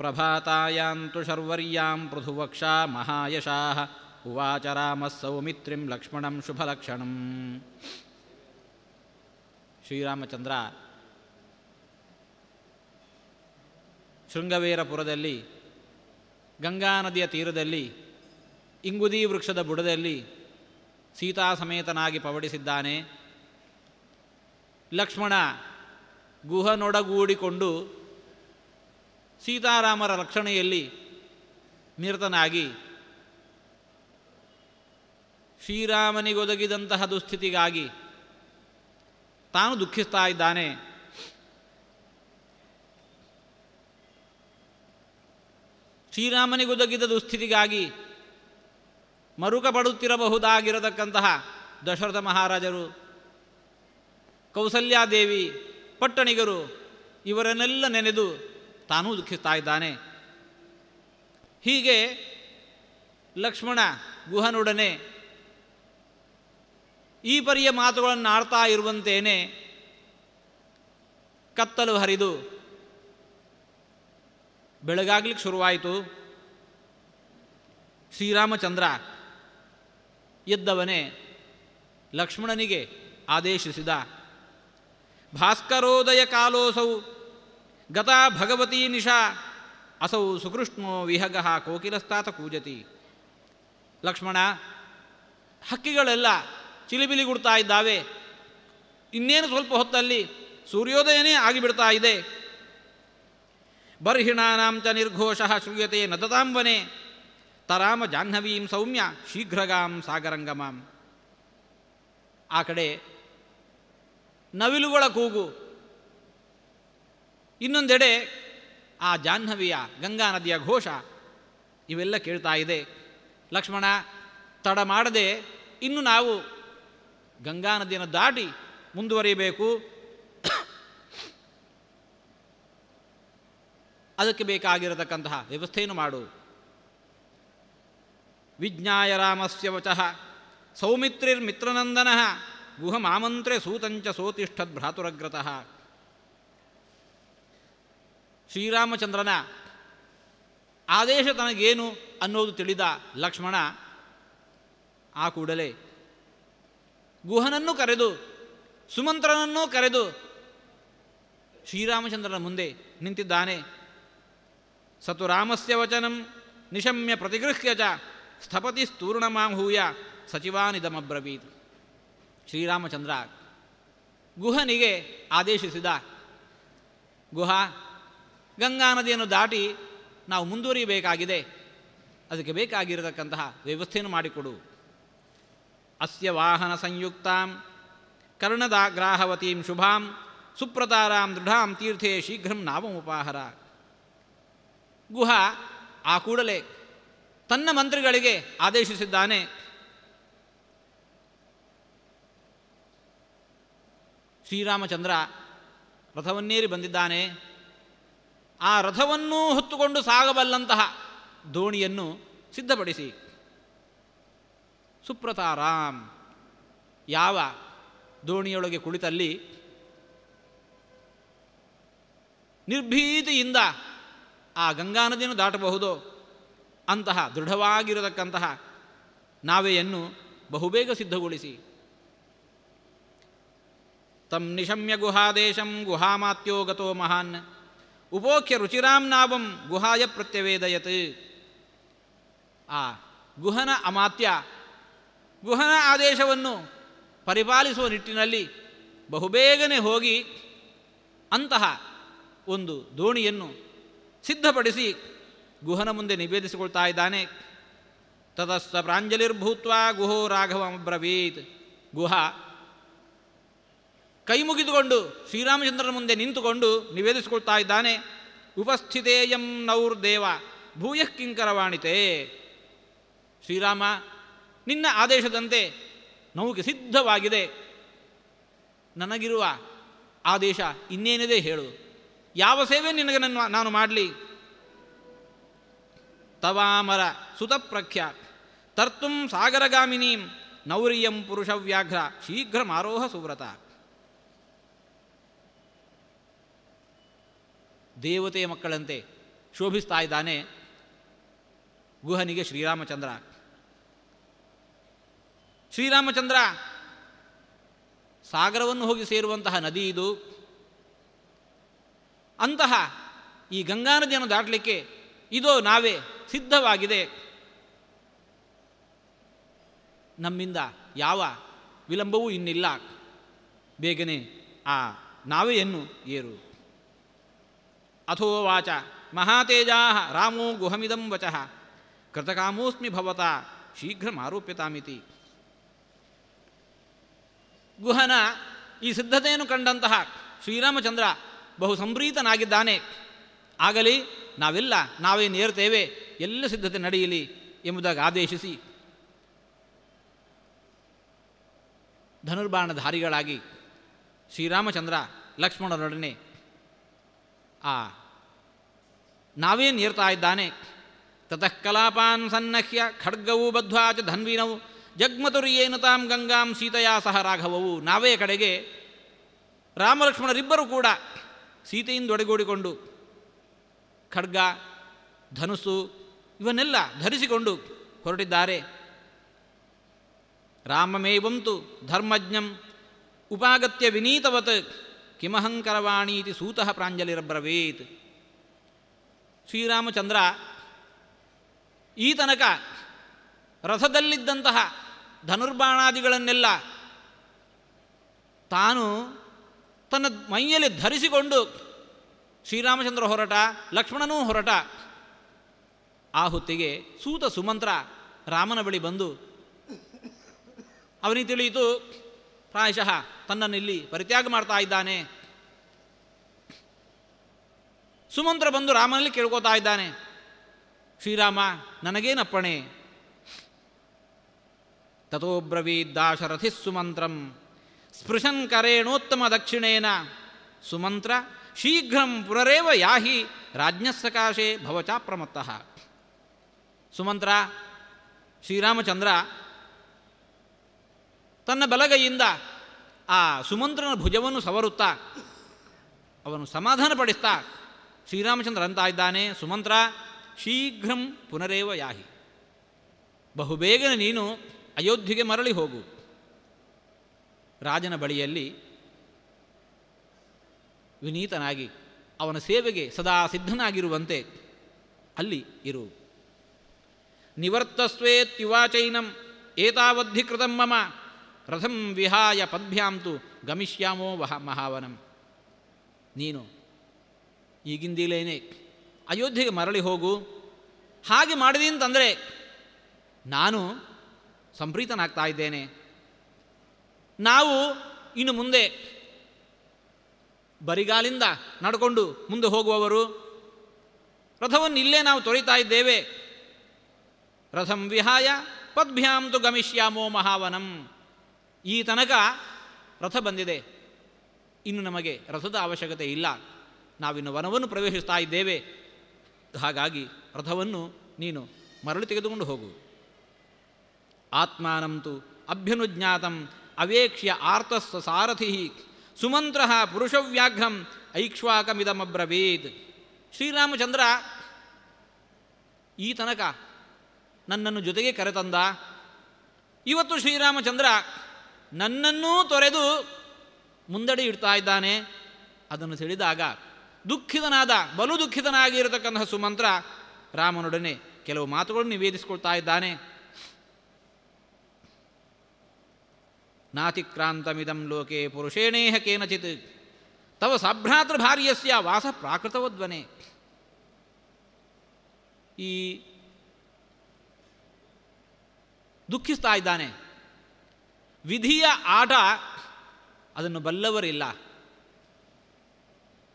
ಪ್ರಭಾತಾಯಾಂತು ಶರ್ವರ್ಯಾಂ ಪೃಥುವಕ್ಷಾ ಮಹಾಯಶಾಃ ಉವಾಚ ರಾಮಃ ಸೌಮಿತ್ರಿಂ ಲಕ್ಷ್ಮಣಂ ಶುಭಲಕ್ಷಣಂ. ಶ್ರೀರಾಮಚಂದ್ರ ಶೃಂಗವೇರಪುರದಲ್ಲಿ ಗಂಗಾ ನದಿಯ ತೀರದಲ್ಲಿ ಇಂಗುದಿ ವೃಕ್ಷದ ಬುಡದಲ್ಲಿ ಸೀತಾ ಸಮೇತನಾಗಿ ಪವಡಿಸಿದ್ದಾನೆ. ಲಕ್ಷ್ಮಣ ಗುಹನೊಡಗೂಡಿಕೊಂಡು ಸೀತಾರಾಮರ ರಕ್ಷಣೆಯಲ್ಲಿ ನಿರತನಾಗಿ ಶ್ರೀರಾಮನಿಗೊದಗಿದಂತಹ ದುಸ್ಥಿತಿಗಾಗಿ ತಾನು ದುಃಖಿಸ್ತಾ ಇದ್ದಾನೆ. ಶ್ರೀರಾಮನಿಗೊದಗಿದ ದುಸ್ಥಿತಿಗಾಗಿ ಮರುಕಪಡುತ್ತಿರಬಹುದಾಗಿರತಕ್ಕಂತಹ ದಶರಥ ಮಹಾರಾಜರು, ಕೌಸಲ್ಯಾದೇವಿ, ಪಟ್ಟಣಿಗರು ಇವರನ್ನೆಲ್ಲ ನೆನೆದು ತಾನೂ ದುಃಖಿಸ್ತಾ ಇದ್ದಾನೆ. ಹೀಗೆ ಲಕ್ಷ್ಮಣ ಗುಹನೊಡನೆ ಈ ಪರಿಯ ಮಾತುಗಳನ್ನು ಆಡ್ತಾ ಇರುವಂತೇನೆ ಕತ್ತಲು ಹರಿದು ಬೆಳಗಾಗ್ಲಿಕ್ಕೆ ಶುರುವಾಯಿತು. ಶ್ರೀರಾಮಚಂದ್ರ ಎದ್ದವನೇ ಲಕ್ಷ್ಮಣನಿಗೆ ಆದೇಶಿಸಿದ. ಭಾಸ್ಕರೋದಯ ಕಾಲೋಸೌ ಗತಾ ಭಗವತೀ ನಿಶಾ ಅಸೌ ಸುಕೃಷ್ಣೋ ವಿಹಗಃ ಕೋಕಿಲಸ್ತಾತ ಕೂಜತಿ. ಲಕ್ಷ್ಮಣ, ಹಕ್ಕಿಗಳೆಲ್ಲ ಚಿಲಿಬಿಲಿಗುಡ್ತಾ ಇದ್ದಾವೆ. ಇನ್ನೇನು ಸ್ವಲ್ಪ ಹೊತ್ತಲ್ಲಿ ಸೂರ್ಯೋದಯನೇ ಆಗಿಬಿಡ್ತಾ ಇದೆ. ಬರ್ಹಿಣಾನಾಂ ಚ ನಿರ್ಘೋಷಃ ಶ್ರೂಯತೆ ನದತಾಂವನೆ ತರಾಮ ಜಾಹ್ನವೀಂ ಸೌಮ್ಯ ಶೀಘ್ರಗಾಂ ಸಾಗರಂಗಮಾಂ. ಆ ಕಡೆ ನವಿಲುಗಳ ಕೂಗು, ಇನ್ನೊಂದೆಡೆ ಆ ಜಾಹ್ನವಿಯ ಗಂಗಾ ನದಿಯ ಘೋಷ ಇವೆಲ್ಲ ಕೇಳ್ತಾ ಇದೆ. ಲಕ್ಷ್ಮಣ, ತಡ ಮಾಡದೆ ಇನ್ನು ನಾವು ಗಂಗಾ ನದಿಯನ್ನು ದಾಟಿ ಮುಂದುವರಿಯಬೇಕು. ಅದಕ್ಕೆ ಬೇಕಾಗಿರತಕ್ಕಂತಹ ವ್ಯವಸ್ಥೆಯನ್ನು ಮಾಡು. ವಿಜ್ಞಾಯ ರಾಮಸ್ಯ ವಚಃ ಸೌಮಿತ್ರಿರ್ಮಿತ್ರನಂದನಃ ಗುಹಮಾಮಂತ್ರೆ ಸೂತಂಚ ಸೋತಿಷ್ಠದ್ ಭ್ರಾತುರಗ್ರತಃ. ಶ್ರೀರಾಮಚಂದ್ರನ ಆದೇಶ ತನಗೇನು ಅನ್ನೋದು ತಿಳಿದ ಲಕ್ಷ್ಮಣ ಆ ಕೂಡಲೇ ಗುಹನನ್ನು ಕರೆದು ಸುಮಂತ್ರನನ್ನೂ ಕರೆದು ಶ್ರೀರಾಮಚಂದ್ರನ ಮುಂದೆ ನಿಂತಿದ್ದಾನೆ. ಸತು ರಾಮಸ್ಯ ವಚನಂ ನಿಶಮ್ಯ ಪ್ರತಿಗೃಹ್ಯ ಚ ಸ್ಥಪತಿ ಸ್ತೂರ್ಣಮಾಹೂಯ ಸಚಿವಾನಿದಮಬ್ರವೀತ್. ಶ್ರೀರಾಮಚಂದ್ರ ಗುಹನಿಗೆ ಆದೇಶಿಸಿದ, ಗುಹ, ಗಂಗಾ ನದಿಯನ್ನು ದಾಟಿ ನಾವು ಮುಂದುವರಿಯಬೇಕಾಗಿದೆ. ಅದಕ್ಕೆ ಬೇಕಾಗಿರತಕ್ಕಂತಹ ವ್ಯವಸ್ಥೆಯನ್ನು ಮಾಡಿಕೊಡು. ಅಸ್ಯ ವಾಹನ ಸಂಯುಕ್ತಾಂ ಕರ್ಣದಾಗ್ರಾಹವತೀಂ ಶುಭಾಂ ಸುಪ್ರತಾರಾಂ ದೃಢಾಂ ತೀರ್ಥೇ ಶೀಘ್ರಂ ನಾವಮುಪಾಹರ. ಗುಹ ಆ ಕೂಡಲೇ ತನ್ನ ಮಂತ್ರಿಗಳಿಗೆ ಆದೇಶಿಸಿದ್ದಾನೆ. ಶ್ರೀರಾಮಚಂದ್ರ ರಥವನ್ನೇರಿ ಬಂದಿದ್ದಾನೆ. ಆ ರಥವನ್ನೂ ಹೊತ್ತುಕೊಂಡು ಸಾಗಬಲ್ಲಂತಹ ದೋಣಿಯನ್ನು ಸಿದ್ಧಪಡಿಸಿ. ಸುಪ್ರತಾರಾಂ, ಯಾವ ದೋಣಿಯೊಳಗೆ ಕುಳಿತಲ್ಲಿ ನಿರ್ಭೀತಿಯಿಂದ ಆ ಗಂಗಾ ನದಿಯನ್ನು ದಾಟಬಹುದು ಅಂತಹ ದೃಢವಾಗಿರತಕ್ಕಂತಹ ನಾವೆಯನ್ನು ಬಹುಬೇಗ ಸಿದ್ಧಗೊಳಿಸಿ. ತಂ ನಿಶಮ್ಯ ಗುಹಾದೇಶಂ ಗುಹಾಮಾತ್ಯೋ ಗತೋ ಮಹಾನ್ ಉಪೋಖ್ಯ ರುಚಿರಾಂ ನಾವಂ ಗುಹಾಯ ಪ್ರತ್ಯವೇದಯತ್. ಆ ಗುಹನ ಅಮಾತ್ಯ ಗುಹನ ಆದೇಶವನ್ನು ಪರಿಪಾಲಿಸುವ ನಿಟ್ಟಿನಲ್ಲಿ ಬಹುಬೇಗನೆ ಹೋಗಿ ಅಂತಹ ಒಂದು ದೋಣಿಯನ್ನು ಸಿದ್ಧಪಡಿಸಿ ಗುಹನ ಮುಂದೆ ನಿವೇದಿಸಿಕೊಳ್ತಾ ಇದ್ದಾನೆ. ತತಸ್ಸ ಪ್ರಾಂಜಲಿರ್ಭೂತ್ವ ಗುಹೋ ರಾಘವಮಬ್ರವೀತ್. ಗುಹ ಕೈ ಮುಗಿದುಕೊಂಡು ಶ್ರೀರಾಮಚಂದ್ರನ ಮುಂದೆ ನಿಂತುಕೊಂಡು ನಿವೇದಿಸಿಕೊಳ್ತಾ ಇದ್ದಾನೆ. ಉಪಸ್ಥಿತೇಯಂ ನೌರ್ದೇವ ಭೂಯಃ ಕಿಂಕರವಾಣಿತೆ. ಶ್ರೀರಾಮ, ನಿನ್ನ ಆದೇಶದಂತೆ ನೌಕೆ ಸಿದ್ಧವಾಗಿದೆ. ನನಗಿರುವ ಆದೇಶ ಇನ್ನೇನಿದೆ ಹೇಳು. ಯಾವ ಸೇವೆ ನಿನಗೆ ನಾನು ಮಾಡಲಿ? ತವಾಮರ ಸುತಪ್ರಖ್ಯ ತರ್ತುಂ ಸಾಗರಗಾಮಿನೀಂ ನೌರ್ಯಂ ಪುರುಷವ್ಯಾಘ್ರ ಶೀಘ್ರಮಾರೋಹ ಸುವ್ರತ. ದೇವತೆಯ ಮಕ್ಕಳಂತೆ ಶೋಭಿಸ್ತಾ ಇದ್ದಾನೆ ಗುಹನಿಗೆ ಶ್ರೀರಾಮಚಂದ್ರ. ಶ್ರೀರಾಮಚಂದ್ರ ಸಾಗರವನ್ನು ಹೋಗಿ ಸೇರುವಂತಹ ನದಿ ಇದು. ಅಂತಹ ಈ ಗಂಗಾ ನದಿಯನ್ನು ದಾಟಲಿಕ್ಕೆ ಇದೋ ನಾವೇ ಸಿದ್ಧವಾಗಿದೆ. ನಮ್ಮಿಂದ ಯಾವ ವಿಳಂಬವೂ ಇನ್ನಿಲ್ಲ. ಬೇಗನೆ ಆ ನಾವೆಯನ್ನು ಏರು. ಅಥೋವಾಚ ಮಹಾತೇಜಾ ರಾಮೋ ಗುಹಮಿದಂ ವಚಃ ಕೃತಕಾಮೋಸ್ಮಿ ಭವತ ಶೀಘ್ರಮಾರೋಪ್ಯತಾಮಿತಿ. ಗುಹನ ಈ ಸಿದ್ಧತೆಯನ್ನು ಕಂಡಂತಹ ಶ್ರೀರಾಮಚಂದ್ರ ಬಹು ಸಂಪ್ರೀತನಾಗಿದ್ದಾನೆ. ಆಗಲಿ, ನಾವೇ ನೇರ್ತೇವೆ, ಎಲ್ಲ ಸಿದ್ಧತೆ ನಡೆಯಲಿ ಎಂಬುದಾಗಿ ಆದೇಶಿಸಿ ಧನುರ್ಬಾಣಧಾರಿಗಳಾಗಿ ಶ್ರೀರಾಮಚಂದ್ರ ಲಕ್ಷ್ಮಣನೊಡನೆ ನಾವೇನೇರ್ತಾ ಇದ್ದಾನೆ. ತತಃ ಕಲಾಪಾನ್ ಸನ್ನಹ್ಯ ಖಡ್ಗವು ಬದ್ಧ್ವಾ ಚ ಧನ್ವಿನವು ಜಗ್ಮತುರ್ಯೇನ ತಾಂ ಗಂಗಾಂ ಸೀತೆಯಾ ಸಹ ರಾಘವವು. ನಾವೇ ಕಡೆಗೆ ರಾಮಲಕ್ಷ್ಮಣರಿಬ್ಬರೂ ಕೂಡ ಸೀತೆಯಿಂದ ಒಡಗೂಡಿಕೊಂಡು ಖಡ್ಗ ಧನುಸ್ಸು ಇವನ್ನೆಲ್ಲ ಧರಿಸಿಕೊಂಡು ಹೊರಟಿದ್ದಾರೆ. ರಾಮಮೇವಂತು ಧರ್ಮಜ್ಞಂ ಉಪಾಗತ್ಯ ವಿನೀತವತ್ ಕಿಮಹಂಕರವಾಣೀತಿ ಸೂತಃ ಪ್ರಾಂಜಲಿರಬ್ರವೀತ್. ಶ್ರೀರಾಮಚಂದ್ರ ಈ ತನಕ ರಥದಲ್ಲಿದ್ದಂತಹ ಧನುರ್ಬಾಣಾದಿಗಳನ್ನೆಲ್ಲ ತಾನು ತನ್ನ ಮೈಯಲ್ಲಿ ಧರಿಸಿಕೊಂಡು ಶ್ರೀರಾಮಚಂದ್ರ ಹೊರಟ, ಲಕ್ಷ್ಮಣನೂ ಹೊರಟ. ಆ ಹೊತ್ತಿಗೆ ಸೂತ ಸುಮಂತ್ರ ರಾಮನ ಬಳಿ ಬಂದು ಅವನಿಗೆ ತಿಳಿಯಿತು ಪ್ರಾಯಶಃ ತನ್ನನ್ನಿಲ್ಲಿ ಪರಿತ್ಯಾಗ ಮಾಡ್ತಾ ಇದ್ದಾನೆ. ಸುಮಂತ್ರ ಬಂದು ರಾಮನಲ್ಲಿ ಕೇಳ್ಕೋತಾ ಇದ್ದಾನೆ, ಶ್ರೀರಾಮ ನನಗೇನಪ್ಪಣೆ? ತಥೋಬ್ರವೀದ್ದಾಶರಥಿ ಸುಮಂತ್ರಂ ಸ್ಪೃಶನ್ ಕರೇಣೋತ್ತಮ ದಕ್ಷಿಣೇನ ಸುಮಂತ್ರ ಶೀಘ್ರಂ ಪುನರೇವ ಯಾಹಿ ರಾಜ್ಞಸ್ಸಕಾಶೆ ಭವಚಾಪ್ರಮತ್ತಃ. ಸುಮಂತ್ರ ಶ್ರೀರಾಮಚಂದ್ರ ತನ್ನ ಬಲಗೈಯಿಂದ ಆ ಸುಮಂತ್ರನ ಭುಜವನ್ನು ಸವರುತ್ತಾ ಅವನು ಸಮಾಧಾನಪಡಿಸ್ತಾ ಶ್ರೀರಾಮಚಂದ್ರ ಅಂತ ಇದ್ದಾನೆ, ಸುಮಂತ್ರ ಶೀಘ್ರಂ ಪುನರೇವ ಯಾಹಿ, ಬಹುಬೇಗನೆ ನೀನು ಅಯೋಧ್ಯೆಗೆ ಮರಳಿ ಹೋಗು. ರಾಜನ ಬಳಿಯಲ್ಲಿ ವಿನೀತನಾಗಿ ಅವನ ಸೇವೆಗೆ ಸದಾ ಸಿದ್ಧನಾಗಿರುವಂತೆ ಅಲ್ಲಿ ಇರು. ನಿವರ್ತಸ್ವೇತ್ಯುವಾಚೈನಂ ಏತಾವದ್ಧಿಕೃತಂ ಮಮ ರಥಂ ವಿಹಾಯ ಪದ್ಭ್ಯಾಂತು ಗಮಿಷ್ಯಾಮೋ ಮಹಾವನಂ. ನೀನು ಈಗಿಂದೀಲೇನೆ ಅಯೋಧ್ಯೆಗೆ ಮರಳಿ ಹೋಗು. ಹಾಗೆ ಮಾಡಿದೆ ಅಂತಂದರೆ ನಾನು ಸಂಪ್ರೀತನಾಗ್ತಾ ಇದ್ದೇನೆ. ನಾವು ಇನ್ನು ಮುಂದೆ ಬರಿಗಾಲಿಂದ ನಡ್ಕೊಂಡು ಮುಂದೆ ಹೋಗುವವರು. ರಥವನ್ನು ಇಲ್ಲೇ ನಾವು ತೊಳಿತಾ ಇದ್ದೇವೆ. ರಥಂ ವಿಹಾಯ ಪದ್ಭ್ಯಾಂ ತು ಗಮಿಷ್ಯಾಮೋ ಮಹಾವನಂ. ಈ ತನಕ ರಥ ಬಂದಿದೆ, ಇನ್ನು ನಮಗೆ ರಥದ ಅವಶ್ಯಕತೆ ಇಲ್ಲ, ನಾವಿನ್ನು ವನವನ್ನು ಪ್ರವೇಶಿಸ್ತಾ ಇದ್ದೇವೆ. ಹಾಗಾಗಿ ರಥವನ್ನು ನೀನು ಮರಳಿ ತೆಗೆದುಕೊಂಡು ಹೋಗು. ಆತ್ಮಾನಂತು ಅಭ್ಯನುಜ್ಞಾತಂ ಅವೇಕ್ಷ್ಯ ಆರ್ತಸ್ಸ ಸಾರಥಿ ಸುಮಂತ್ರ ಪುರುಷವ್ಯಾಘ್ರಂ ಐಕ್ಷ್ವಾಕಮಿದಮಬ್ರವೀತ್. ಶ್ರೀರಾಮಚಂದ್ರ ಈ ತನಕ ನನ್ನನ್ನು ಜೊತೆಗೆ ಕರೆತಂದ. ಇವತ್ತು ಶ್ರೀರಾಮಚಂದ್ರ ನನ್ನನ್ನೂ ತೊರೆದು ಮುಂದಡಿ ಇಡ್ತಾ ಇದ್ದಾನೆ. ಅದನ್ನು ತಿಳಿದಾಗ ಬಲು ದುಃಖಿತನಾಗಿರತಕ್ಕಂತಹ ಸುಮಂತ್ರ ರಾಮನೊಡನೆ ಕೆಲವು ಮಾತುಗಳನ್ನು ನಿವೇದಿಸಿಕೊಳ್ತಾ ಇದ್ದಾನೆ. ನಾತಿಕ್ರಾಂತಮಿದಂ ಲೋಕೆ ಪುರುಷೇಣೇಹ ಕೇನಚಿತ್ ತವ ಸಭ್ರಾತೃ ಭಾರ್ಯಸ್ಯ ವಾಸ ಪ್ರಾಕೃತವದ್ವನೆ. ಈ ದುಃಖಿಸ್ತಾ ಇದ್ದಾನೆ. ವಿಧಿಯ ಆಟ ಅದನ್ನು ಬಲ್ಲವರಿಲ್ಲ.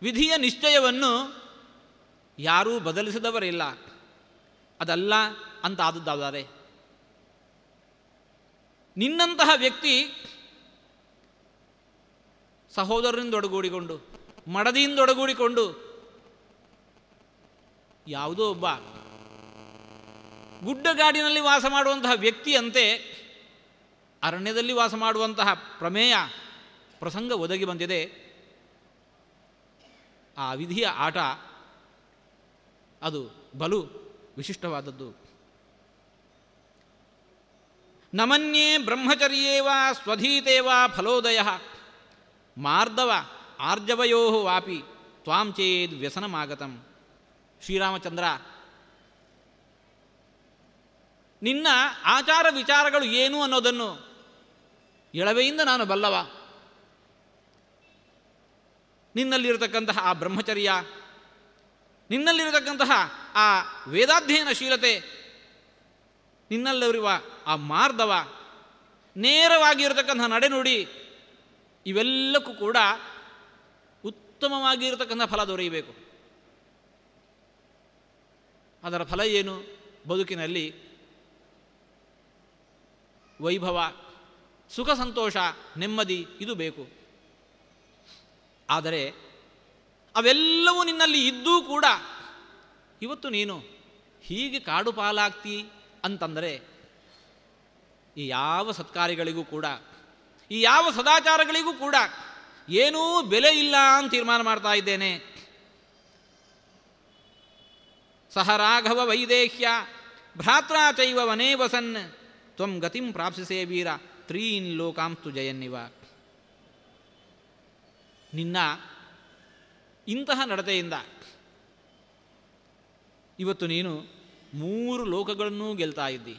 ವಿಧಿಯ ನಿಶ್ಚಯವನ್ನು ಯಾರೂ ಬದಲಿಸಿದವರಿಲ್ಲ. ಅದಲ್ಲ ಅಂತ ಆದದ್ದಾದರೆ ನಿನ್ನಂತಹ ವ್ಯಕ್ತಿ ಸಹೋದರರಿಂದೊಡಗೂಡಿಕೊಂಡು ಮಡದಿಯಿಂದೊಡಗೂಡಿಕೊಂಡು ಯಾವುದೋ ಒಬ್ಬ ಗುಡ್ಡಗಾಡಿನಲ್ಲಿ ವಾಸ ಮಾಡುವಂತಹ ವ್ಯಕ್ತಿಯಂತೆ ಅರಣ್ಯದಲ್ಲಿ ವಾಸ ಮಾಡುವಂತಹ ಪ್ರಸಂಗ ಒದಗಿ ಬಂದಿದೆ. ಆ ವಿಧಿಯ ಆಟ ಅದು ಬಲು ವಿಶಿಷ್ಟವಾದದ್ದು. ನಮನ್ಯೇ ಬ್ರಹ್ಮಚರ್ಯೇವ ಸ್ವಧೀತೇವ ಫಲೋದಯ ಮಾರ್ದವ ಆರ್ಜವಯೋ ವಾಪಿ ತ್ವಾಂ ಚೇದ್ ವ್ಯಸನಮಾಗತಂ. ಶ್ರೀರಾಮಚಂದ್ರ, ನಿನ್ನ ಆಚಾರ ವಿಚಾರಗಳು ಏನು ಅನ್ನೋದನ್ನು ಎಳವೆಯಿಂದ ನಾನು ಬಲ್ಲವ. ನಿನ್ನಲ್ಲಿರತಕ್ಕಂತಹ ಆ ಬ್ರಹ್ಮಚರ್ಯ, ನಿನ್ನಲ್ಲಿರತಕ್ಕಂತಹ ಆ ವೇದಾಧ್ಯಯನಶೀಲತೆ, ನಿನ್ನಲ್ಲಿರುವ ಆ ಮಾರ್ದವ, ನೇರವಾಗಿರತಕ್ಕಂತಹ ನಡೆನುಡಿ, ಇವೆಲ್ಲಕ್ಕೂ ಕೂಡ ಉತ್ತಮವಾಗಿರತಕ್ಕಂಥ ಫಲ ದೊರೆಯಬೇಕು. ಅದರ ಫಲ ಏನು? ಬದುಕಿನಲ್ಲಿ ವೈಭವ, ಸುಖ, ಸಂತೋಷ, ನೆಮ್ಮದಿ ಇದು ಬೇಕು. ಆದರೆ ಅವೆಲ್ಲವೂ ನಿನ್ನಲ್ಲಿ ಇದ್ದೂ ಕೂಡ ಇವತ್ತು ನೀನು ಹೀಗೆ ಕಾಡು ಪಾಲಾಗ್ತಿ ಅಂತಂದರೆ ಈ ಯಾವ ಸತ್ಕಾರ್ಯಗಳಿಗೂ ಕೂಡ, ಈ ಯಾವ ಸದಾಚಾರಗಳಿಗೂ ಕೂಡ ಏನೂ ಬೆಲೆ ಇಲ್ಲ ಅಂತ ತೀರ್ಮಾನ ಮಾಡ್ತಾ ಇದ್ದೇನೆ. ಸಹ ರಾಘವ ವೈದೇಹ್ಯ ಭ್ರಾತ್ರಾ ಚೈವ ವನೇ ವಸನ್ ತ್ವಂ ಗತಿಂ ಪ್ರಾಪ್ಸಿಸೇ ವೀರ ತ್ರೀನ್ ಲೋಕಾಂಸ್ತು ಜಯನ್ನಿವ. ನಿನ್ನ ಇಂತಹ ನಡತೆಯಿಂದ ಇವತ್ತು ನೀನು 3 ಲೋಕಗಳನ್ನೂ ಗೆಲ್ತಾ ಇದ್ದಿ.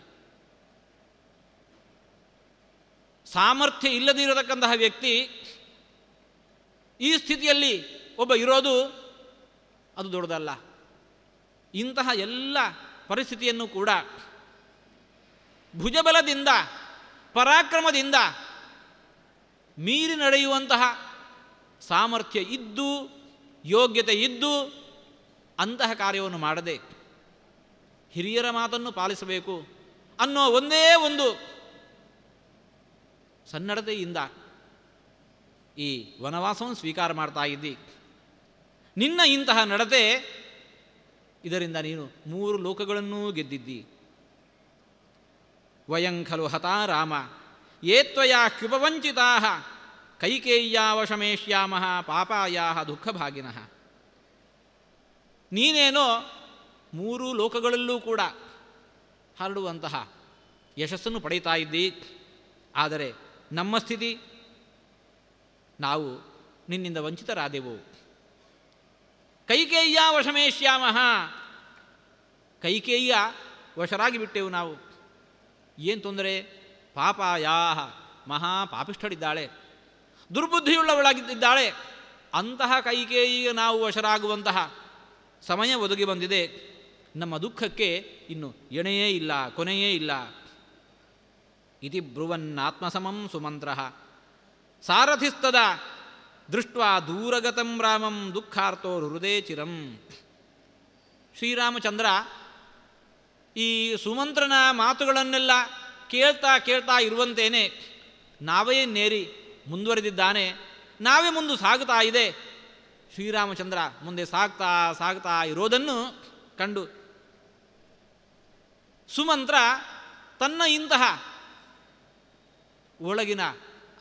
ಸಾಮರ್ಥ್ಯ ಇಲ್ಲದಿರತಕ್ಕಂತಹ ವ್ಯಕ್ತಿ ಈ ಸ್ಥಿತಿಯಲ್ಲಿ ಒಬ್ಬ ಇರೋದು ಅದು ದೊಡ್ಡದಲ್ಲ. ಇಂತಹ ಎಲ್ಲ ಪರಿಸ್ಥಿತಿಯನ್ನು ಕೂಡ ಭುಜಬಲದಿಂದ, ಪರಾಕ್ರಮದಿಂದ ಮೀರಿ ನಡೆಯುವಂತಹ ಸಾಮರ್ಥ್ಯ ಇದ್ದು, ಯೋಗ್ಯತೆ ಇದ್ದು ಅಂತಹ ಕಾರ್ಯವನ್ನು ಮಾಡದೆ ಹಿರಿಯರ ಮಾತನ್ನು ಪಾಲಿಸಬೇಕು ಅನ್ನೋ ಒಂದೇ ಒಂದು ಸನ್ನಡತೆಯಿಂದ ಈ ವನವಾಸವನ್ನು ಸ್ವೀಕಾರ ಮಾಡ್ತಾ ಇದ್ದಿ. ನಿನ್ನ ಇಂತಹ ನಡತೆ, ಇದರಿಂದ ನೀನು 3 ಲೋಕಗಳನ್ನೂ ಗೆದ್ದಿದ್ದಿ. ವಯಂ ಖಲು ಹತಾ ರಾಮ ಯೇ ತ್ವಯಾ ಕ್ಯುಪವಂಚಿತಾ ಕೈಕೇಯ್ಯಾವಶಮೇಷ್ಯಾಮಃ ಪಾಪಾಯಾಹ ದುಃಖಭಾಗಿನಃ. ನೀನೇನೋ 3 ಲೋಕಗಳಲ್ಲೂ ಕೂಡ ಹರಡುವಂತಹ ಯಶಸ್ಸನ್ನು ಪಡೀತಾ ಇದ್ದಿ. ಆದರೆ ನಮ್ಮ ಸ್ಥಿತಿ, ನಾವು ನಿನ್ನಿಂದ ವಂಚಿತರಾದೆವು. ಕೈಕೇಯ್ಯಾವಶಮೇಷ್ಯಾಮಃ, ಕೈಕೇಯ್ಯ ವಶರಾಗಿ ಬಿಟ್ಟೆವು ನಾವು. ಏನು ತೊಂದರೆ? ಪಾಪಾಯಾಹ, ಮಹಾ ಪಾಪಿಷ್ಠಳಿದ್ದಾಳೆ, ದುರ್ಬುದ್ಧಿಯುಳ್ಳವಳಾಗಿದ್ದಾಳೆ. ಅಂತಹ ಕೈಕೇಯಿಗೆ ನಾವು ವಶರಾಗುವಂತಹ ಸಮಯ ಒದಗಿ ಬಂದಿದೆ. ನಮ್ಮ ದುಃಖಕ್ಕೆ ಇನ್ನು ಎಣೆಯೇ ಇಲ್ಲ, ಕೊನೆಯೇ ಇಲ್ಲ. ಇತಿ ಬ್ರುವನ್ನಾತ್ಮಸಮಂ ಸುಮಂತ್ರಃ ಸಾರಥಿಸ್ತದ ದೃಷ್ಟ್ವಾ ದೂರಗತಂ ರಾಮಂ ದುಃಖಾರ್ಥೋ ಹೃದಯ ಚಿರಂ. ಶ್ರೀರಾಮಚಂದ್ರ ಈ ಸುಮಂತ್ರನ ಮಾತುಗಳನ್ನೆಲ್ಲ ಕೇಳ್ತಾ ಕೇಳ್ತಾ ಇರುವಂತೇನೆ ನಾವೇ ನೇರಿ ಮುಂದುವರೆದಿದ್ದಾನೆ. ನಾವೇ ಮುಂದೆ ಸಾಗುತ್ತಾ ಇದೆ. ಶ್ರೀರಾಮಚಂದ್ರ ಮುಂದೆ ಸಾಗ್ತಾ ಸಾಗ್ತಾ ಇರೋದನ್ನು ಕಂಡು ಸುಮಂತ್ರ ತನ್ನ ಇಂತಹ ಒಳಗಿನ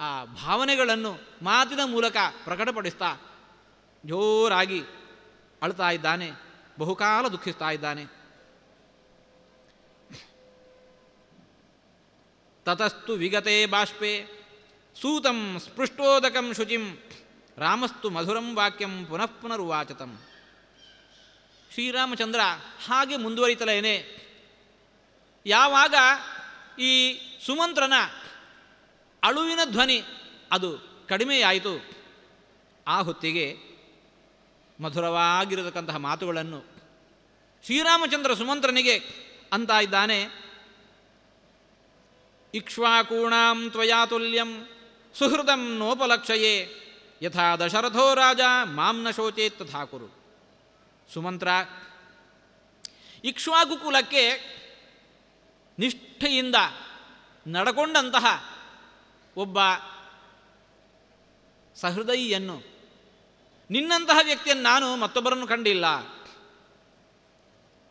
ಆ ಭಾವನೆಗಳನ್ನು ಮಾತಿನ ಮೂಲಕ ಪ್ರಕಟಪಡಿಸ್ತಾ ಜೋರಾಗಿ ಅಳ್ತಾ ಇದ್ದಾನೆ, ಬಹುಕಾಲ ದುಃಖಿಸ್ತಾ ಇದ್ದಾನೆ. ತತಸ್ತು ವಿಗತೆ ಬಾಷ್ಪೆ ಸೂತಂ ಸ್ಪೃಷ್ಟೋದಕಂ ಶುಚಿಂ ರಾಮಸ್ತು ಮಧುರಂ ವಾಕ್ಯಂ ಪುನಃ ಪುನರುವಾಚತಂ. ಶ್ರೀರಾಮಚಂದ್ರ ಹಾಗೆ ಮುಂದುವರಿತಲೇನೆ ಯಾವಾಗ ಈ ಸುಮಂತ್ರನ ಅಳುವಿನ ಧ್ವನಿ ಅದು ಕಡಿಮೆಯಾಯಿತು, ಆ ಹೊತ್ತಿಗೆ ಮಧುರವಾಗಿರತಕ್ಕಂತಹ ಮಾತುಗಳನ್ನು ಶ್ರೀರಾಮಚಂದ್ರ ಸುಮಂತ್ರನಿಗೆ ಅಂತ ಇದ್ದಾನೆ. ಇಕ್ಷ್ವಾಕೂಣಾಂ ತ್ವಯಾ ತುಲ್ಯಂ ಸುಹೃದಂ ನೋಪಲಕ್ಷಯೇ ಯಥಾ ದಶರಥೋ ರಾಜ ಮಾಂ ನ ಶೋಚೇತ್ ತಥಾ ಕುರು. ಸುಮಂತ್ರ, ಇಕ್ಷ್ವಾಕು ಕುಲಕ್ಕೆ ನಿಷ್ಠೆಯಿಂದ ನಡಕೊಂಡಂತಹ ಒಬ್ಬ ಸಹೃದಯಿಯನ್ನು, ನಿನ್ನಂತಹ ವ್ಯಕ್ತಿಯನ್ನು ನಾನು ಮತ್ತೊಬ್ಬರನ್ನು ಕಂಡಿಲ್ಲ.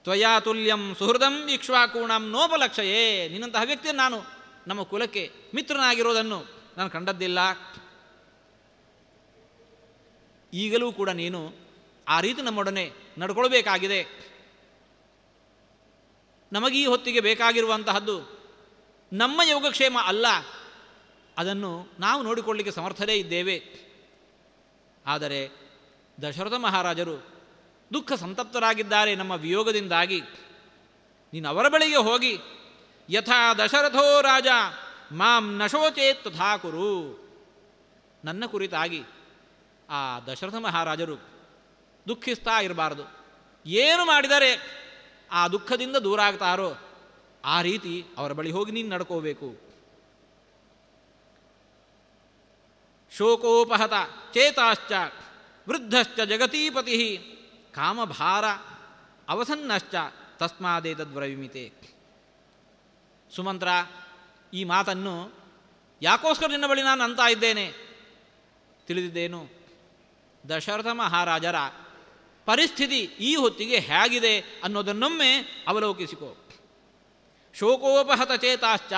ತ್ವಯಾ ತುಲ್ಯಂ ಸುಹೃದಂ ಇಕ್ಷ್ವಾಕೂಣಂ ನೋಪಲಕ್ಷಯೇ, ನಿನ್ನಂತಹ ವ್ಯಕ್ತಿಯನ್ನು ನಾನು ನಮ್ಮ ಕುಲಕ್ಕೆ ಮಿತ್ರನಾಗಿರೋದನ್ನು ನಾನು ಕಂಡದ್ದಿಲ್ಲ. ಈಗಲೂ ಕೂಡ ನೀನು ಆ ರೀತಿ ನಮ್ಮೊಡನೆ ನಡ್ಕೊಳ್ಬೇಕಾಗಿದೆ. ನಮಗೀ ಹೊತ್ತಿಗೆ ಬೇಕಾಗಿರುವಂತಹದ್ದು ನಮ್ಮ ಯೋಗಕ್ಷೇಮ ಅಲ್ಲ, ಅದನ್ನು ನಾವು ನೋಡಿಕೊಳ್ಳಲಿಕ್ಕೆ ಸಮರ್ಥರೇ ಇದ್ದೇವೆ. ಆದರೆ ದಶರಥ ಮಹಾರಾಜರು ದುಃಖ ಸಂತಪ್ತರಾಗಿದ್ದಾರೆ ನಮ್ಮ ವಿಯೋಗದಿಂದಾಗಿ. ನೀನು ಅವರ ಬಳಿಗೆ ಹೋಗಿ ಯಥಾ ದಶರಥೋ ರಾಜ ಮಾಂ ನಶೋಚೇತ್ ತಥಾ ಕುರು, ನನ್ನ ಕುರಿತಾಗಿ ಆ ದಶರಥ ಮಹಾರಾಜರು ದುಃಖಿಸ್ತಾ ಇರಬಾರದು. ಏನು ಮಾಡಿದರೆ ಆ ದುಃಖದಿಂದ ದೂರ ಆಗ್ತಾರೋ ಆ ರೀತಿ ಅವರ ಬಳಿ ಹೋಗಿ ನೀನು ನಡ್ಕೋಬೇಕು. ಶೋಕೋಪಹತ ಚೇತಾಶ್ಚ ವೃದ್ಧಶ್ಚ ಜಗತೀಪತಿ ಕಾಮಭಾರ ಅವಸನ್ನಶ್ಚ ತಸ್ಮಾದೇತದ್ವ್ರವಿಮಿತೆ. ಸುಮಂತ್ರ, ಈ ಮಾತನ್ನು ಯಾಕೋಸ್ಕರ ನಿನ್ನ ಬಳಿ ನಾನು ಅಂತ ಇದ್ದೇನೆ ತಿಳಿದಿದ್ದೇನು? ದಶರಥ ಮಹಾರಾಜರ ಪರಿಸ್ಥಿತಿ ಈ ಹೊತ್ತಿಗೆ ಹೇಗಿದೆ ಅನ್ನೋದನ್ನೊಮ್ಮೆ ಅವಲೋಕಿಸಿಕೋ. ಶೋಕೋಪಹತ ಚೇತಾಶ್ಚ,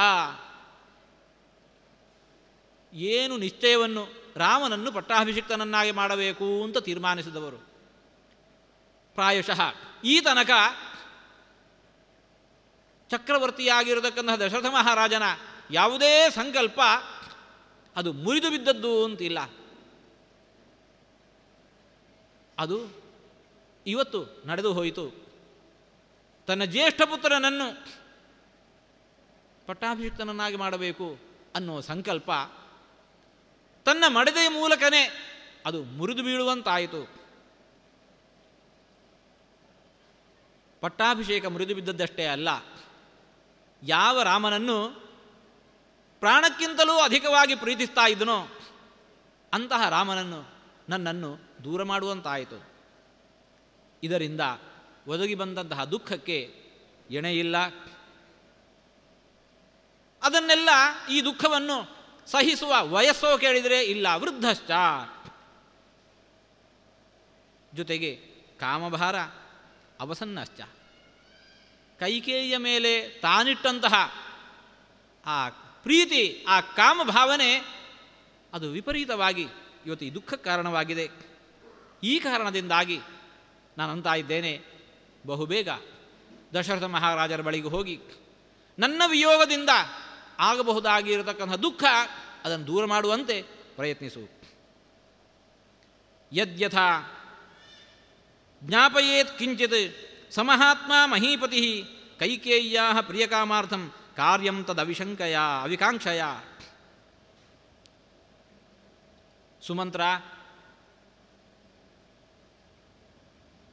ಏನು ನಿಶ್ಚಯವನ್ನು ರಾಮನನ್ನು ಪಟ್ಟಾಭಿಷಿಕ್ತನನ್ನಾಗಿ ಮಾಡಬೇಕು ಅಂತ ತೀರ್ಮಾನಿಸಿದವರು. ಪ್ರಾಯಶಃ ಈ ತನಕ ಚಕ್ರವರ್ತಿಯಾಗಿರತಕ್ಕಂತಹ ದಶರಥ ಮಹಾರಾಜನ ಯಾವುದೇ ಸಂಕಲ್ಪ ಅದು ಮುರಿದು ಬಿದ್ದದ್ದು ಅಂತಿಲ್ಲ. ಅದು ಇವತ್ತು ನಡೆದು ಹೋಯಿತು. ತನ್ನ ಜ್ಯೇಷ್ಠ ಪುತ್ರನನ್ನು ಪಟ್ಟಾಭಿಷಿಕ್ತನನ್ನಾಗಿ ಮಾಡಬೇಕು ಅನ್ನೋ ಸಂಕಲ್ಪ ತನ್ನ ಮಡದೆಯ ಮೂಲಕನೇ ಅದು ಮುರಿದು ಬೀಳುವಂತಾಯಿತು. ಪಟ್ಟಾಭಿಷೇಕ ಮುರಿದು ಬಿದ್ದದ್ದಷ್ಟೇ ಅಲ್ಲ, ಯಾವ ರಾಮನನ್ನು ಪ್ರಾಣಕ್ಕಿಂತಲೂ ಅಧಿಕವಾಗಿ ಪ್ರೀತಿಸ್ತಾ ಇದ್ದನೋ ಅಂತಹ ರಾಮನನ್ನು ನನ್ನನ್ನು ದೂರ ಮಾಡುವಂತಾಯಿತು. ಇದರಿಂದ ಒದಗಿ ಬಂದಂತಹ ದುಃಖಕ್ಕೆ ಎಣೆಯಿಲ್ಲ. ಅದನ್ನೆಲ್ಲ ಈ ದುಃಖವನ್ನು ಸಹಿಸುವ ವಯಸ್ಸೋ ಕೇಳಿದರೆ ಇಲ್ಲ, ವೃದ್ಧಶ್ಚ. ಜೊತೆಗೆ ಕಾಮಭಾರ ಅವಸನ್ನಶ್ಚ, ಕೈಕೇಯಿಯ ಮೇಲೆ ತಾನಿಟ್ಟಂತಹ ಆ ಪ್ರೀತಿ, ಆ ಕಾಮಭಾವನೆ ಅದು ವಿಪರೀತವಾಗಿ ಇವತ್ತು ಈ ದುಃಖಕ್ಕೆ ಕಾರಣವಾಗಿದೆ. ಈ ಕಾರಣದಿಂದಾಗಿ ನಾನು ಅಂತ ಇದ್ದೇನೆ, ಬಹುಬೇಗ ದಶರಥ ಮಹಾರಾಜರ ಬಳಿಗೆ ಹೋಗಿ ನನ್ನ ವಿಯೋಗದಿಂದ ಆಗಬಹುದಾಗಿರತಕ್ಕಂಥ ದುಃಖ ಅದನ್ನು ದೂರ ಮಾಡುವಂತೆ ಪ್ರಯತ್ನಿಸು. ಯದ್ಯಥಾ ಜ್ಞಾಪಯೇತ್ ಕಿಂಚಿತ್ ಸಮಹಾತ್ಮ ಮಹೀಪತಿ ಕೈಕೇಯ್ಯಾ ಪ್ರಿಯಕಾಮಾರ್ಥಂ ಕಾರ್ಯಂ ತದವಿಶಂಕಯ ಅವಿಕಾಂಕ್ಷಯ. ಸುಮಂತ್ರ,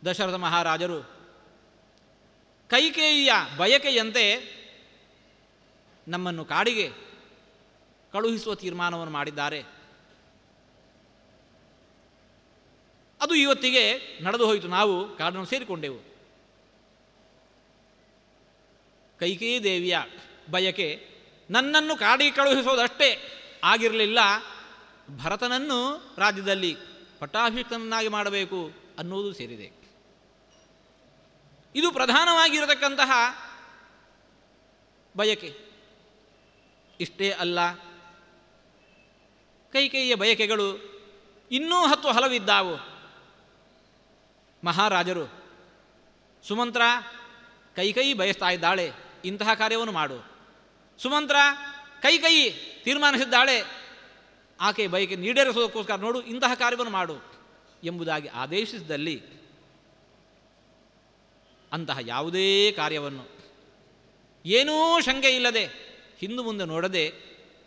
ದಶರಥ ಮಹಾರಾಜರು ಕೈಕೇಯಿಯ ಬಯಕೆಯಂತೆ ನಮ್ಮನ್ನು ಕಾಡಿಗೆ ಕಳುಹಿಸುವ ತೀರ್ಮಾನವನ್ನು ಮಾಡಿದ್ದಾರೆ. ಅದು ಇವತ್ತಿಗೆ ನಡೆದು ಹೋಯಿತು. ನಾವು ಕಾಡನ್ನು ಸೇರಿಕೊಂಡೆವು. ಕೈಕೇಯಿ ದೇವಿಯ ಬಯಕೆ ನನ್ನನ್ನು ಕಾಡಿಗೆ ಕಳುಹಿಸೋದಷ್ಟೇ ಆಗಿರಲಿಲ್ಲ, ಭರತನನ್ನು ರಾಜ್ಯದಲ್ಲಿ ಪಟ್ಟಾಭಿಷಿಕ್ತನನ್ನಾಗಿ ಮಾಡಬೇಕು ಅನ್ನೋದು ಸೇರಿದೆ. ಇದು ಪ್ರಧಾನವಾಗಿರತಕ್ಕಂತಹ ಬಯಕೆ. ಇಷ್ಟೇ ಅಲ್ಲ, ಕೈಕೇಯಿಯ ಬಯಕೆಗಳು ಇನ್ನೂ 10 ಹಲವಿದ್ದಾವು. ಮಹಾರಾಜರು, ಸುಮಂತ್ರ, ಕೈಕೇಯಿ ಬಯಸ್ತಾ ಇದ್ದಾಳೆ, ಇಂತಹ ಕಾರ್ಯವನ್ನು ಮಾಡು. ಸುಮಂತ್ರ, ಕೈಕೇಯಿ ತೀರ್ಮಾನಿಸಿದ್ದಾಳೆ, ಆಕೆ ಬಯಕೆ ಈಡೇರಿಸೋದಕ್ಕೋಸ್ಕರ ನೋಡು, ಇಂತಹ ಕಾರ್ಯವನ್ನು ಮಾಡು ಎಂಬುದಾಗಿ ಆದೇಶಿಸಿದಲ್ಲಿ ಅಂತಹ ಯಾವುದೇ ಕಾರ್ಯವನ್ನು ಏನೂ ಶಂಕೆ ಇಲ್ಲದೆ ಹಿಂದು ಮುಂದೆ ನೋಡದೆ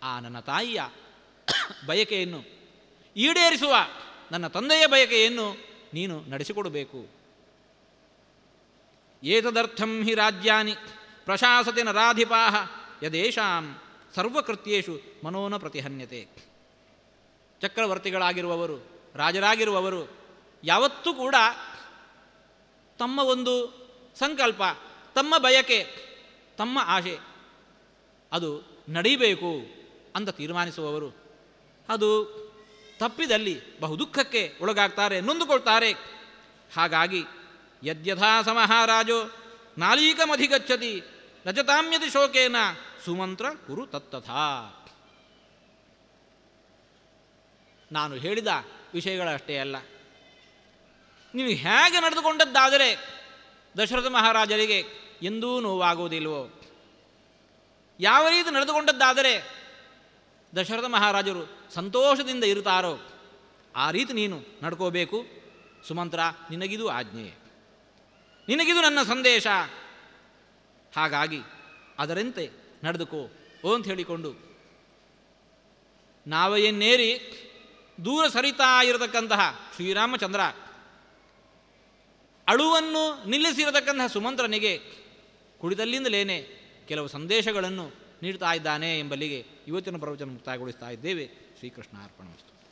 ಆ ನನ್ನ ತಾಯಿಯ ಬಯಕೆಯನ್ನು ಈಡೇರಿಸುವ ನನ್ನ ತಂದೆಯ ಬಯಕೆಯನ್ನು ನೀನು ನಡೆಸಿಕೊಡಬೇಕು. ಏತದರ್ಥಂ ಹಿ ರಾಜ್ಯಾನಿ ಪ್ರಶಾಸತಿ ನರಾಧಿಪಾಃ ಯದೇಷಾಂ ಸರ್ವಕೃತ್ಯೇಷು ಮನೋನ ಪ್ರತಿಹನ್ಯತೆ. ಚಕ್ರವರ್ತಿಗಳಾಗಿರುವವರು, ರಾಜರಾಗಿರುವವರು ಯಾವತ್ತೂ ಕೂಡ ತಮ್ಮ ಒಂದು ಸಂಕಲ್ಪ, ತಮ್ಮ ಬಯಕೆ, ತಮ್ಮ ಆಶೆ ಅದು ನಡೀಬೇಕು ಅಂತ ತೀರ್ಮಾನಿಸುವವರು ಅದು ತಪ್ಪಿದಲ್ಲಿ ಬಹು ದುಃಖಕ್ಕೆ ಒಳಗಾಗ್ತಾರೆ, ನೊಂದುಕೊಳ್ತಾರೆ. ಹಾಗಾಗಿ ಯದ್ಯಥಾ ಸಮಹಾರಾಜೋ ನಾಲೀಕಮಧಿಗಚ್ಚತಿ ರಜತಾಮ್ಯತಿ ಶೋಕೇನ ಸುಮಂತ್ರ ಕುರು ತತ್ತಥಾ. ನಾನು ಹೇಳಿದ ವಿಷಯಗಳಷ್ಟೇ ಅಲ್ಲ, ನೀವು ಹೇಗೆ ನಡೆದುಕೊಂಡದ್ದಾದರೆ ದಶರಥ ಮಹಾರಾಜರಿಗೆ ಎಂದೂ ನೋವಾಗುವುದಿಲ್ವೋ? ಯಾವ ರೀತಿ ನಡೆದುಕೊಂಡದ್ದಾದರೆ ದಶರಥ ಮಹಾರಾಜರು ಸಂತೋಷದಿಂದ ಇರುತ್ತಾರೋ ಆ ರೀತಿ ನೀನು ನಡ್ಕೋಬೇಕು. ಸುಮಂತ್ರ, ನಿನಗಿದು ಆಜ್ಞೆ, ನಿನಗಿದು ನನ್ನ ಸಂದೇಶ. ಹಾಗಾಗಿ ಅದರಂತೆ ನಡೆದುಕೋ ಅಂತ ಹೇಳಿಕೊಂಡು ನಾವೆಯನ್ನೇರಿ ದೂರ ಸರಿತಾ ಇರತಕ್ಕಂತಹ ಶ್ರೀರಾಮಚಂದ್ರ ಅಳುವನ್ನು ನಿಲ್ಲಿಸಿರತಕ್ಕಂತಹ ಸುಮಂತ್ರನಿಗೆ ಕುಳಿತಲ್ಲಿಂದಲೇನೆ ಕೆಲವು ಸಂದೇಶಗಳನ್ನು ನೀಡ್ತಾ ಇದ್ದಾನೆ ಎಂಬಲ್ಲಿಗೆ ಇವತ್ತಿನ ಪ್ರವಚನ ಮುಕ್ತಾಯಗೊಳಿಸ್ತಾ ಇದ್ದೇವೆ. ಶ್ರೀಕೃಷ್ಣ ಅರ್ಪಣಮಸ್ತು.